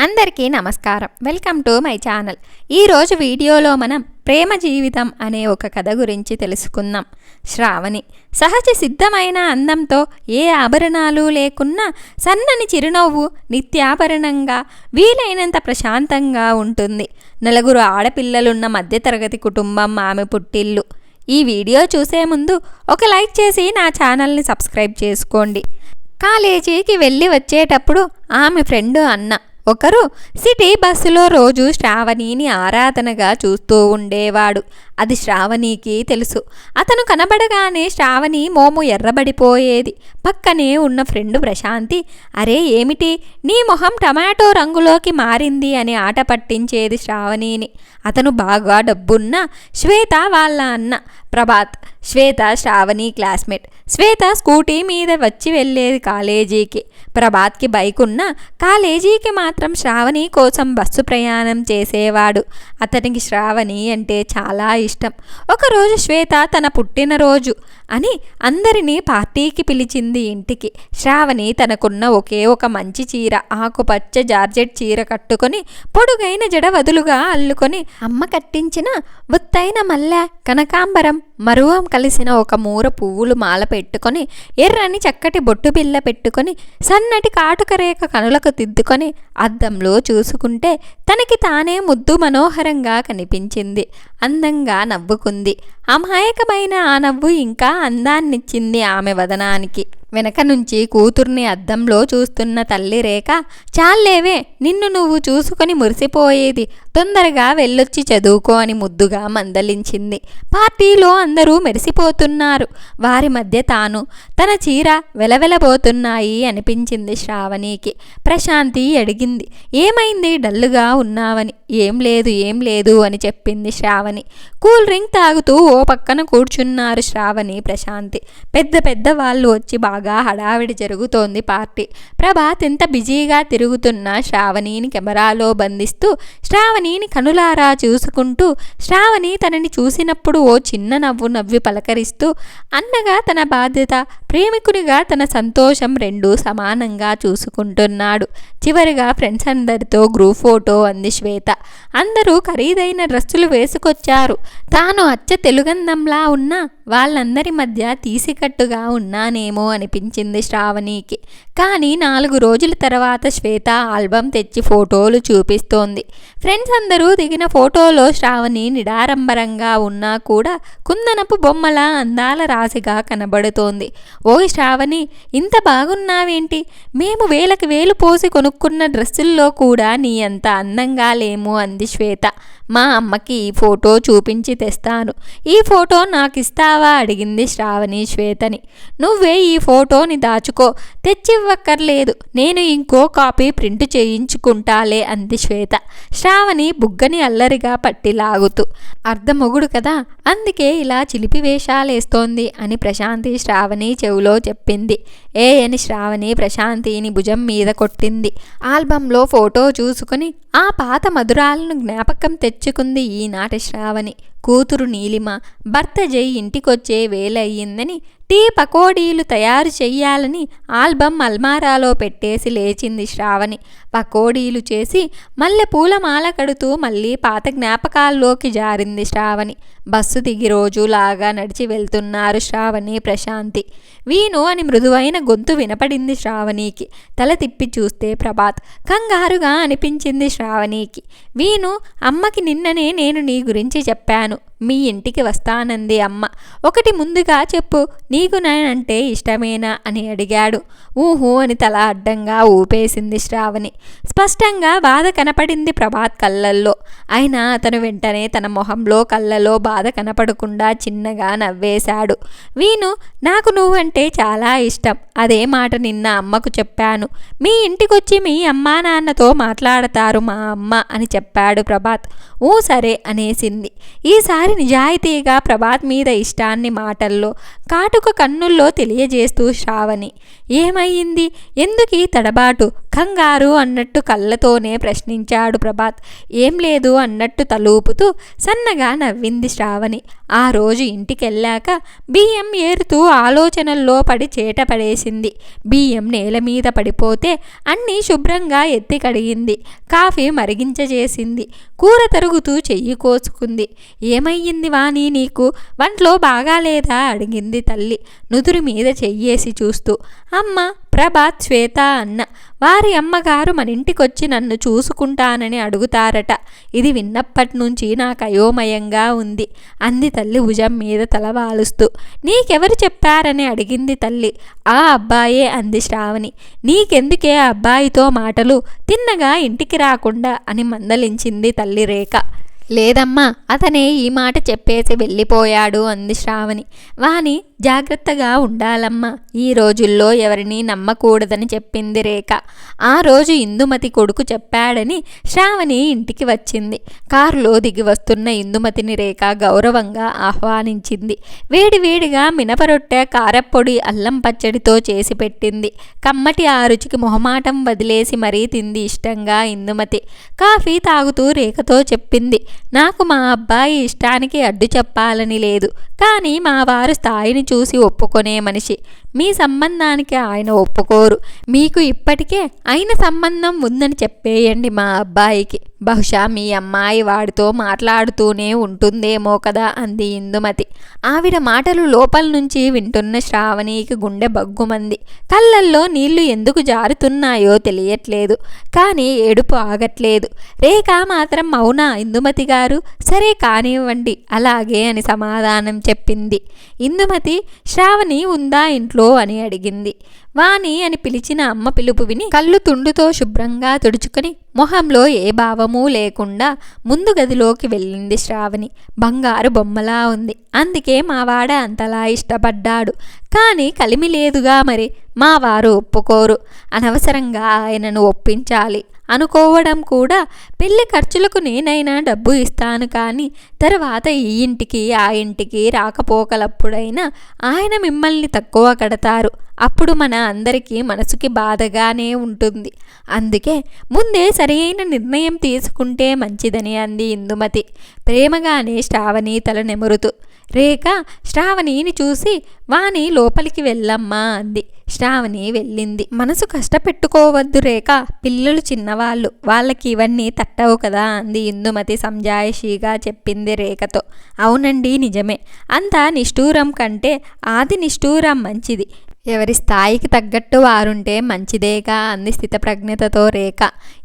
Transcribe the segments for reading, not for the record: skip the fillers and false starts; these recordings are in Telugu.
అందరికీ నమస్కారం. Welcome to my channel. ఈరోజు వీడియోలో మనం ప్రేమ జీవితం అనే ఒక కథ గురించి తెలుసుకుందాం. శ్రావణి సహజ సిద్ధమైన అందంతో ఏ ఆభరణాలు లేకున్నా సన్నని చిరునవ్వు నిత్యాభరణంగా వీలైనంత ప్రశాంతంగా ఉంటుంది. నలుగురు ఆడపిల్లలున్న మధ్యతరగతి కుటుంబం ఆమె పుట్టిల్లు. ఈ వీడియో చూసే ముందు ఒక లైక్ చేసి నా ఛానల్ని సబ్స్క్రైబ్ చేసుకోండి. కాలేజీకి వెళ్ళి వచ్చేటప్పుడు ఆమె ఫ్రెండ్ అన్న ఒకరు సిటీ బస్సులో రోజు శ్రావణిని ఆరాధనగా చూస్తూ ఉండేవాడు. అది శ్రావణికి తెలుసు. అతను కనబడగానే శ్రావణి మోము ఎర్రబడిపోయేది. పక్కనే ఉన్న ఫ్రెండ్ ప్రశాంతి, అరే ఏమిటి నీ మొహం టమాటో రంగులోకి మారింది అని ఆట పట్టించేది శ్రావణిని. అతను బాగా డబ్బున్న శ్వేత వాళ్ళ అన్న ప్రభాత్. శ్వేత శ్రావణి క్లాస్మేట్. శ్వేత స్కూటీ మీద వచ్చి వెళ్ళేది కాలేజీకి. ప్రభాత్కి బైక్ ఉన్న కాలేజీకి మాత్రం శ్రావణి కోసం బస్సు ప్రయాణం చేసేవాడు. అతనికి శ్రావణి అంటే చాలా ఇష్టం. ఒకరోజు శ్వేత తన పుట్టినరోజు అని అందరినీ పార్టీకి పిలిచింది ఇంటికి. శ్రావణి తనకున్న ఒకే ఒక మంచి చీర, ఆకుపచ్చ జార్జెట్ చీర కట్టుకొని పొడుగైన జడ వదులుగా అల్లుకొని అమ్మ కట్టించిన ఒత్తైన మల్లె, కనకాంబరం, మరువం కలిసిన ఒక మూర పువ్వులు మాల పెట్టుకొని ఎర్రని చక్కటి బొట్టు బిల్ల పెట్టుకొని సన్నటి కాటుక రేఖ కనులకు దిద్దుకొని అద్దంలో చూసుకుంటే తనకి తానే ముద్దు మనోహరంగా కనిపించింది. అందంగా నవ్వుకుంది. అమాయకమైన ఆ నవ్వు ఇంకా అందాన్నిచ్చింది ఆమె వదనానికి. వెనక నుంచి కూతుర్ని అద్దంలో చూస్తున్న తల్లి రేఖ, చాలేవే నిన్ను నువ్వు చూసుకొని మురిసిపోయేది, తొందరగా వెళ్ళొచ్చి చదువుకో అని ముద్దుగా మందలించింది. పార్టీలో అందరూ మెరిసిపోతున్నారు. వారి మధ్య తాను తన చీర వెలవెలబోతున్నాయి అనిపించింది శ్రావణికి. ప్రశాంతి అడిగింది, ఏమైంది డల్లుగా ఉన్నావని. ఏం లేదు అని చెప్పింది శ్రావణి. కూల్ డ్రింక్ తాగుతూ ఓ పక్కన కూర్చున్నారు శ్రావణి, ప్రశాంతి. పెద్ద వాళ్ళు వచ్చి బాగా హడావిడి జరుగుతోంది పార్టీ. ప్రభాత్ ఎంత బిజీగా తిరుగుతున్నా శ్రావణిని కెమెరాలో బంధిస్తూ శ్రావణిని కనులారా చూసుకుంటూ శ్రావణి తనని చూసినప్పుడు ఓ చిన్న నవ్వు నవ్వి పలకరిస్తూ అన్నగా తన బాధ్యత, ప్రేమికునిగా తన సంతోషం రెండూ సమానంగా చూసుకుంటున్నాడు. చివరిగా ఫ్రెండ్స్ అందరితో గ్రూప్ ఫోటో అంది శ్వేత. అందరూ ఖరీదైన డ్రెస్సులు వేసుకొచ్చారు. తాను అచ్చ తెలుగందంలా ఉన్నా వాళ్ళందరి మధ్య తీసికట్టుగా ఉన్నానేమో అనిపించింది శ్రావణికి. కానీ 4 రోజుల తర్వాత శ్వేత ఆల్బమ్ తెచ్చి ఫోటోలు చూపిస్తోంది. ఫ్రెండ్స్ అందరూ దిగిన ఫోటోలో శ్రావణి నిడారంబరంగా ఉన్నా కూడా కుందనపు బొమ్మల అందాల రాశిగా కనబడుతోంది. ఓయ్ శ్రావణి, ఇంత బాగున్నావేంటి? మేము వేలకు వేలు పోసి కొనుక్కున్న డ్రెస్సుల్లో కూడా నీ అంత అందంగా లేము అంది శ్వేత. మా అమ్మకి ఈ ఫోటో చూపించి తెస్తాను, ఈ ఫోటో నాకు ఇస్తావా అడిగింది శ్రావణి శ్వేతని. నువ్వే ఈ ఫోటోని దాచుకో, తెచ్చివ్వక్కర్లేదు, నేను ఇంకో కాపీ ప్రింట్ చేయించుకుంటాలే అంది శ్వేత. శ్రావణి బుగ్గని అల్లరిగా పట్టి లాగుతూ, అర్ధమొగుడు కదా అందుకే ఇలా చిలిపి వేషాలేస్తోంది అని ప్రశాంతి శ్రావణి చెవులో చెప్పింది. అని శ్రావణి ప్రశాంతిని భుజం మీద కొట్టింది. ఆల్బంలో ఫోటో చూసుకుని ఆ పాత మధురాలను జ్ఞాపకం తెచ్చుకుంది ఈనాటి శ్రావణి. కూతురు నీలిమ భర్త జై ఇంటికొచ్చే వేలయ్యిందని టీ పకోడీలు తయారు చెయ్యాలని ఆల్బమ్ అల్మారాలో పెట్టేసి లేచింది శ్రావణి. పకోడీలు చేసి మల్లె పూల మాల కడుతూ మళ్ళీ పాత జ్ఞాపకాల్లోకి జారింది శ్రావణి. బస్సు దిగి రోజులాగా నడిచి వెళ్తున్నారు శ్రావణి, ప్రశాంతి. వీణు అని మృదువైన గొంతు వినపడింది శ్రావణికి. తల తిప్పి చూస్తే ప్రభాత్. కంగారుగా అనిపించింది శ్రావణికి. వీణు, అమ్మకి నిన్ననే నేను నీ గురించి చెప్పాను, మీ ఇంటికి వస్తానంది అమ్మ. ఒకటి ముందుగా చెప్పు, నీకు నేనంటే ఇష్టమేనా అని అడిగాడు. ఊహు అని తల అడ్డంగా ఊపేసింది శ్రావణి. స్పష్టంగా బాధ కనపడింది ప్రభాత్ కళ్ళల్లో. అయినా అతను వెంటనే తన మొహంలో కళ్ళలో బాధ కనపడకుండా చిన్నగా నవ్వేశాడు. వీణు, నాకు నువ్వంటే చాలా ఇష్టం. అదే మాట నిన్న అమ్మకు చెప్పాను. మీ ఇంటికొచ్చి మీ అమ్మా నాన్నతో మాట్లాడతారు మా అమ్మ అని చెప్పాడు ప్రభాత్. ఊ సరే అనేసింది. ఈసారి నిజాయితీగా ప్రభాత్ మీద ఇష్టాన్ని మాటల్లో, కాటుక కన్నుల్లో తెలియజేస్తూ శ్రావణి. ఏమయ్యింది? ఎందుకీ తడబాటు, కంగారు అన్నట్టు కళ్ళతోనే ప్రశ్నించాడు ప్రభాత్. ఏం లేదు అన్నట్టు తలూపుతూ సన్నగా నవ్వింది శ్రావణి. ఆ రోజు ఇంటికెళ్ళాక బియ్యం ఏరుతూ ఆలోచనల్లో పడి చేట పడేసింది. బియ్యం నేల మీద పడిపోతే అన్నీ శుభ్రంగా ఎత్తి కడిగింది. కాఫీ మరిగించజేసింది. కూర తరుగుతూ చెయ్యి కోసుకుంది. ఏమయ్యింది వాణి నీకు? వంట్లో బాగాలేదా అడిగింది తల్లి నుదురు మీద చెయ్యేసి చూస్తూ. అమ్మ, ప్రభాత్, శ్వేత అన్న. వారి అమ్మగారు మనింటికొచ్చి నన్ను చూసుకుంటానని అడుగుతారట. ఇది విన్నప్పటి నుంచి నాకు అయోమయంగా ఉంది అంది తల్లి భుజం మీద తలవాలుస్తూ. నీకెవరు చెప్పారని అడిగింది తల్లి. ఆ అబ్బాయే అంది శ్రావణి. నీకెందుకే అబ్బాయితో మాటలు? తిన్నగా ఇంటికి రాకుండా అని మందలించింది తల్లి రేఖ. లేదమ్మా, అతనే ఈ మాట చెప్పేసి వెళ్ళిపోయాడు అంది శ్రావణి. వాణి జాగ్రత్తగా ఉండాలమ్మా, ఈ రోజుల్లో ఎవరినీ నమ్మకూడదని చెప్పింది రేఖ. ఆ రోజు ఇందుమతి కొడుకు చెప్పాడని శ్రావణి ఇంటికి వచ్చింది. కారులో దిగి వస్తున్న ఇందుమతిని రేఖ గౌరవంగా ఆహ్వానించింది. వేడివేడిగా మినపరొట్టె, కారప్పొడి, అల్లం పచ్చడితో చేసి పెట్టింది. కమ్మటి ఆ రుచికి మొహమాటం వదిలేసి మరీ తింది ఇష్టంగా ఇందుమతి. కాఫీ తాగుతూ రేఖతో చెప్పింది. నాకు మా అబ్బాయి ఇష్టానికి అడ్డు చెప్పాలని లేదు, కానీ మా వారు స్థాయిని చూసి ఒప్పుకొనే మనిషి. మీ సంబంధానికి ఆయన ఒప్పుకోరు. మీకు ఇప్పటికే అయిన సంబంధం ఉందని చెప్పేయండి మా అబ్బాయికి. బహుశా మీ అమ్మాయి వాడితో మాట్లాడుతూనే ఉంటుందేమో కదా అంది ఇందుమతి. ఆవిడ మాటలు లోపల నుంచి వింటున్న శ్రావణికి గుండె బగ్గుమంది. కళ్ళల్లో నీళ్లు ఎందుకు జారుతున్నాయో తెలియట్లేదు, కానీ ఏడుపు ఆగట్లేదు. రేఖ మాత్రం అవునా ఇందుమతి గారు, సరే కానివ్వండి అలాగే అని సమాధానం చెప్పింది. ఇందుమతి శ్రావణి ఉందా ఇంట్లో అని అడిగింది. వాణి అని పిలిచిన అమ్మ పిలుపు విని కళ్ళు తుండుతో శుభ్రంగా తుడుచుకొని మొహంలో ఏ భావమూ లేకుండా ముందు గదిలోకి వెళ్ళింది శ్రావణి. బంగారు బొమ్మలా ఉంది, అందుకే మావాడ అంతలా ఇష్టపడ్డాడు. కానీ కలిమి లేదుగా, మరి మా వారు ఒప్పుకోరు. అనవసరంగా ఆయనను ఒప్పించాలి అనుకోవడం కూడా. పెళ్లి ఖర్చులకు నేనైనా డబ్బు ఇస్తాను, కానీ తర్వాత ఈ ఇంటికి ఆ ఇంటికి రాకపోకలప్పుడైనా ఆయన మిమ్మల్ని తక్కువ కడతారు. అప్పుడు మన అందరికీ మనసుకి బాధగానే ఉంటుంది. అందుకే ముందే సరైన నిర్ణయం తీసుకుంటే మంచిదని అంది ఇందుమతి ప్రేమగానే శ్రావణి తల నెమురుతూ. రేఖ శ్రావణిని చూసి వాణి లోపలికి వెళ్ళమ్మా అంది. శ్రావణి వెళ్ళింది. మనసు కష్టపెట్టుకోవద్దు రేఖ, పిల్లలు చిన్నవాళ్ళు, వాళ్ళకి ఇవన్నీ తట్టవు కదా అంది ఇందుమతి సంజాయిషీగా చెప్పింది రేఖతో. అవునండి నిజమే, అంతా నిష్ఠూరం కంటే ఆది నిష్ఠూరం మంచిది. ఎవరి స్థాయికి తగ్గట్టు వారుంటే మంచిదేగా అంది స్థితప్రజ్ఞతతో రేఖ.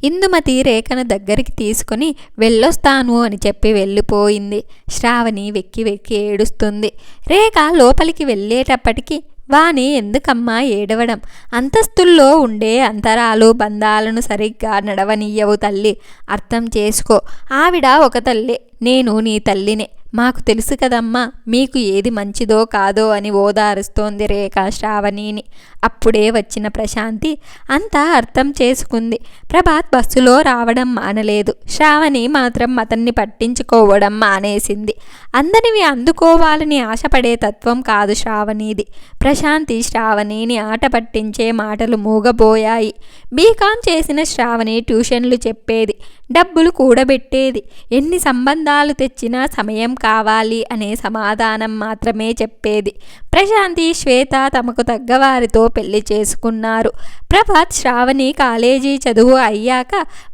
ఇందుమతి రేఖను దగ్గరికి తీసుకుని వెళ్ళొస్తాను అని చెప్పి వెళ్ళిపోయింది. శ్రావణి వెక్కి వెక్కి ఏడుస్తుంది. రేఖ లోపలికి వెళ్ళేటప్పటికి వాణి ఎందుకమ్మా ఏడవడం? అంతస్తుల్లో ఉండే అంతరాలు బంధాలను సరిగ్గా నడవనీయవు తల్లి, అర్థం చేసుకో. ఆవిడ ఒక తల్లే, నేను నీ తల్లినే. మాకు తెలుసు కదమ్మా మీకు ఏది మంచిదో కాదో అని ఓదారుస్తోంది రేఖ శ్రావణిని. అప్పుడే వచ్చిన ప్రశాంతి అంతా అర్థం చేసుకుంది. ప్రభాత్ బస్సులో రావడం మానలేదు. శ్రావణి మాత్రం అతన్ని పట్టించుకోవడం మానేసింది. అందరివి అందుకోవాలని ఆశపడే తత్వం కాదు శ్రావణిది. ప్రశాంతి శ్రావణిని ఆట పట్టించే మాటలు మూగబోయాయి. బీకాం చేసిన శ్రావణి ట్యూషన్లు చెప్పేది, డబ్బులు కూడబెట్టేది, ఎన్ని సంబంధాలు తెచ్చినా సమయం కావాలి అనే సమాధానం మాత్రమే చెప్పేది. ప్రశాంతి, శ్వేత తమకు తగ్గవారితో పెళ్లి చేసుకున్నారు. ప్రభాత్ శ్రావణి కాలేజీ చదువు అయ్యాక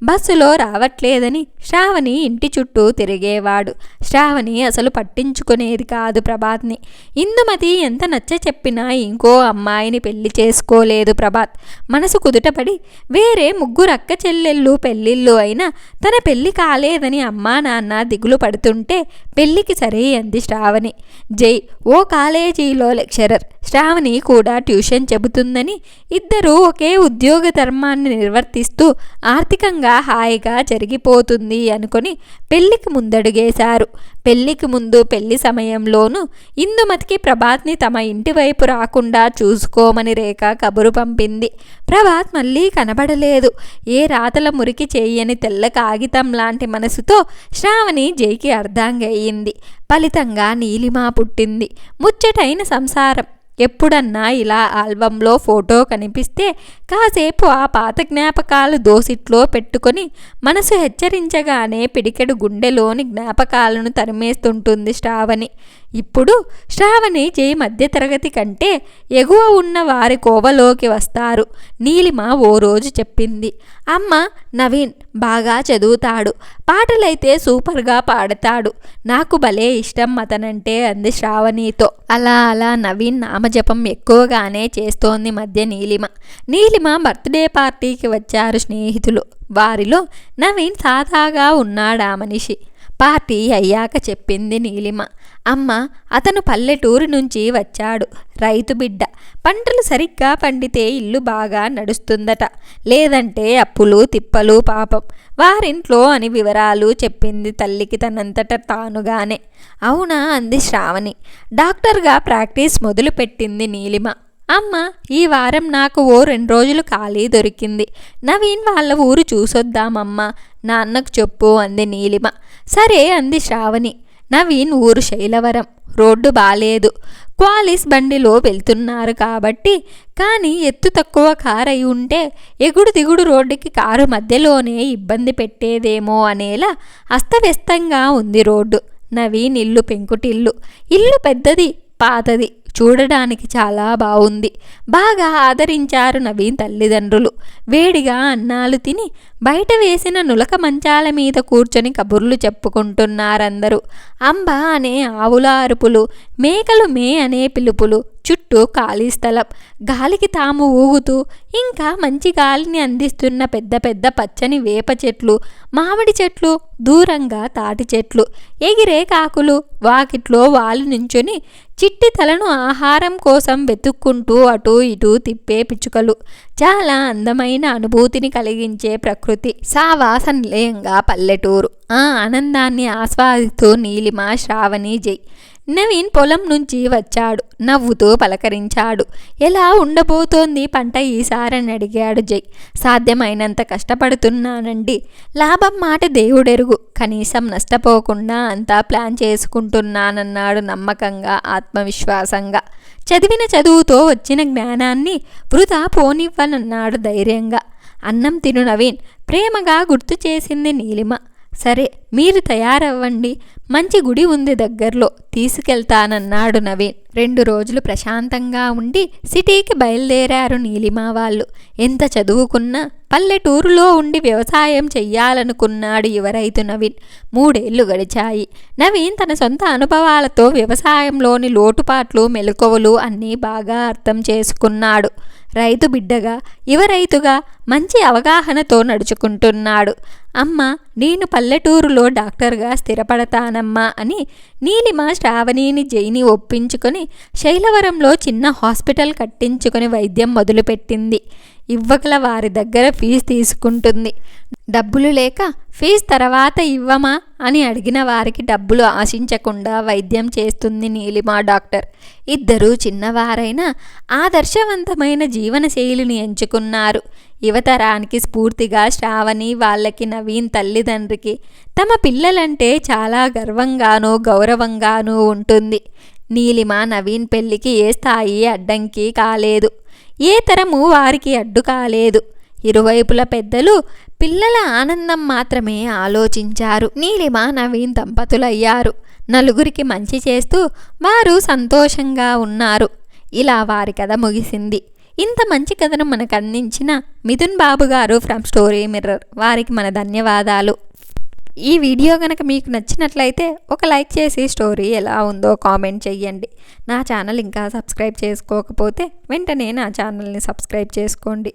బస్సులో రావట్లేదని శ్రావణి ఇంటి చుట్టూ తిరిగేవాడు. శ్రావణి అసలు పట్టించుకునేది కాదు ప్రభాత్ని. ఇందుమతి ఎంత నచ్చ చెప్పినా ఇంకో అమ్మాయిని పెళ్లి చేసుకోలేదు ప్రభాత్. మనసు కుదుటపడి వేరే 3 అక్క చెల్లెళ్ళు పెళ్ళిళ్ళు అయినా తన పెళ్లి కాలేదని అమ్మా నాన్న దిగులు పడుతుంటే పెళ్లికి సరే అంది శ్రావణి. జై ఓ కాలేజీలో లెక్చరర్, శ్రావణి కూడా ట్యూషన్ చెబుతుందని ఇద్దరూ ఒకే ఉద్యోగ ధర్మాన్ని నిర్వర్తిస్తూ ఆర్థికంగా హాయిగా జరిగిపోతుంది అనుకొని పెళ్లికి ముందడుగేశారు. పెళ్లికి ముందు పెళ్లి సమయంలోనూ ఇందుమతికి ప్రభాత్ని తమ ఇంటి వైపు రాకుండా చూసుకోమని రేఖ కబురు పంపింది. ప్రభాత్ మళ్ళీ కనబడలేదు. ఏ రాతల మురికి చేయని తెల్ల కాగితం లాంటి మనసుతో శ్రావణి జైకి అర్ధాంగయ్యింది. ఫలితంగా నీలిమ పుట్టింది. ముచ్చటైన సంసారం. ఎప్పుడన్నా ఇలా ఆల్బంలో ఫోటో కనిపిస్తే కాసేపు ఆ పాత జ్ఞాపకాలు దోసిట్లో పెట్టుకొని మనసు హెచ్చరించగానే పిడికెడు గుండెలోని జ్ఞాపకాలను తరిమేస్తుంటుంది శ్రావణి. ఇప్పుడు శ్రావణి జై మధ్యతరగతి కంటే ఎగువ ఉన్న వారి కోవలోకి వస్తారు. నీలిమ ఓ రోజు చెప్పింది, అమ్మ, నవీన్ బాగా చదువుతాడు, పాటలైతే సూపర్గా పాడతాడు, నాకు భలే ఇష్టం అతనంటే అంది శ్రావణితో. అలా అలా నవీన్ నామజపం ఎక్కువగానే చేస్తోంది మధ్య నీలిమ. నీలిమ బర్త్డే పార్టీకి వచ్చారు స్నేహితులు. వారిలో నవీన్ సాదాగా ఉన్నాడా మనిషి. పార్టీ అయ్యాక చెప్పింది నీలిమ, అమ్మ, అతను పల్లెటూరు నుంచి వచ్చాడు, రైతు బిడ్డ. పంటలు సరిగ్గా పండితే ఇల్లు బాగా నడుస్తుందట, లేదంటే అప్పులు తిప్పలు పాపం వారింట్లో అని వివరాలు చెప్పింది తల్లికి తనంతట తానుగానే. అవునా అంది శ్రావణి. డాక్టర్గా ప్రాక్టీస్ మొదలుపెట్టింది నీలిమ. అమ్మ, ఈ వారం నాకు ఓ 2 రోజులు ఖాళీ దొరికింది. నవీన్ వాళ్ళ ఊరు చూసొద్దామమ్మా, నాన్నకు చెప్పు అంది నీలిమ. సరే అంది శ్రావణి. నవీన్ ఊరు శైలవరం. రోడ్డు బాలేదు. క్వాలిస్ బండిలో వెళ్తున్నారు కాబట్టి. కానీ ఎత్తు తక్కువ కారు అయి ఉంటే ఎగుడు దిగుడు రోడ్డుకి కారు మధ్యలోనే ఇబ్బంది పెట్టేదేమో అనేలా అస్తవ్యస్తంగా ఉంది రోడ్డు. నవీన్ ఇల్లు పెంకుటిల్లు. ఇల్లు పెద్దది, పాతది, చూడడానికి చాలా బాగుంది. బాగా ఆదరించారు నవీన్ తల్లిదండ్రులు. వేడిగా అన్నాలు తిని బయట వేసిన నులక మంచాల మీద కూర్చొని కబుర్లు చెప్పుకుంటున్నారందరూ. అంబ అనే ఆవుల అరుపులు, మేకలు మే అనే పిలుపులు, చుట్టూ ఖాళీ స్థలం, గాలికి తాము ఊగుతూ ఇంకా మంచి గాలిని అందిస్తున్న పెద్ద పెద్ద పచ్చని వేప చెట్లు, మామిడి చెట్లు, దూరంగా తాటి చెట్లు, ఎగిరే కాకులు, వాకిట్లో వాళ్ళు నించుని చిట్టి తలను ఆహారం కోసం వెతుక్కుంటూ అటూ ఇటూ తిప్పే పిచ్చుకలు. చాలా అందమైన అనుభూతిని కలిగించే ప్రకృతి. సావాస నిలయంగా పల్లెటూరు. ఆ ఆనందాన్ని ఆస్వాదిస్తూ నీలిమ, శ్రావణి, జై. నవీన్ పొలం నుంచి వచ్చాడు. నవ్వుతూ పలకరించాడు. ఎలా ఉండబోతోంది పంట ఈసారని అడిగాడు జై. సాధ్యమైనంత కష్టపడుతున్నానండి. లాభం మాట దేవుడెరుగు. కనీసం నష్టపోకుండా అంతా ప్లాన్ చేసుకుంటున్నానన్నాడు నమ్మకంగా, ఆత్మవిశ్వాసంగా. చదివిన చదువుతో వచ్చిన జ్ఞానాన్ని వృధా పోనివ్వనన్నాడు ధైర్యంగా. అన్నం తిను నవీన్, ప్రేమగా గుర్తు చేసింది నీలిమ. సరే, మీరు తయారవ్వండి, మంచి గుడి ఉంది దగ్గరలో, తీసుకెళ్తానన్నాడు నవీన్. 2 రోజులు ప్రశాంతంగా ఉండి సిటీకి బయలుదేరారు నీలిమ వాళ్ళు. ఎంత చదువుకున్నా పల్లెటూరులో ఉండి వ్యవసాయం చెయ్యాలనుకున్నాడు యువరైతు నవీన్. 3 ఏళ్లు గడిచాయి. నవీన్ తన సొంత అనుభవాలతో వ్యవసాయంలోని లోటుపాట్లు, మెలకువలు అన్నీ బాగా అర్థం చేసుకున్నాడు. రైతు బిడ్డగా, యువరైతుగా మంచి అవగాహనతో నడుచుకుంటున్నాడు. అమ్మ, నేను పల్లెటూరులో డాక్టర్గా స్థిరపడతానమ్మా అని నీలిమ శ్రావణిని, జైని ఒప్పించుకొని శైలవరంలో చిన్న హాస్పిటల్ కట్టించుకొని వైద్యం మొదలుపెట్టింది. ఇవ్వగల వారి దగ్గర ఫీజు తీసుకుంటుంది. డబ్బులు లేక ఫీజు తర్వాత ఇవ్వమా అని అడిగిన వారికి డబ్బులు ఆశించకుండా వైద్యం చేస్తుంది నీలిమ డాక్టర్. ఇద్దరూ చిన్నవారైనా ఆదర్శవంతమైన జీవనశైలిని ఎంచుకున్నారు. యువతరానికి స్ఫూర్తిగా శ్రావణి వాళ్ళకి, నవీన్ తల్లిదండ్రికి తమ పిల్లలంటే చాలా గర్వంగానూ గౌరవంగానూ ఉంటుంది. నీలిమ, నవీన్ పెళ్లికి ఏ స్థాయి అడ్డంకి కాలేదు. ఏ తరము వారికి అడ్డు కాలేదు. ఇరువైపుల పెద్దలు పిల్లల ఆనందం మాత్రమే ఆలోచించారు. నీలిమ, నవీన్ దంపతులయ్యారు. నలుగురికి మంచి చేస్తూ వారు సంతోషంగా ఉన్నారు. ఇలా వారి కథ ముగిసింది. ఇంత మంచి కథను మనకు అందించిన మిథున్ బాబు గారు ఫ్రమ్ స్టోరీ మిర్రర్ వారికి మన ధన్యవాదాలు. ఈ వీడియో కనుక మీకు నచ్చినట్లయితే ఒక లైక్ చేసి స్టోరీ ఎలా ఉందో కామెంట్ చెయ్యండి. నా ఛానల్ ఇంకా సబ్స్క్రైబ్ చేసుకోకపోతే వెంటనే నా ఛానల్ని సబ్స్క్రైబ్ చేసుకోండి.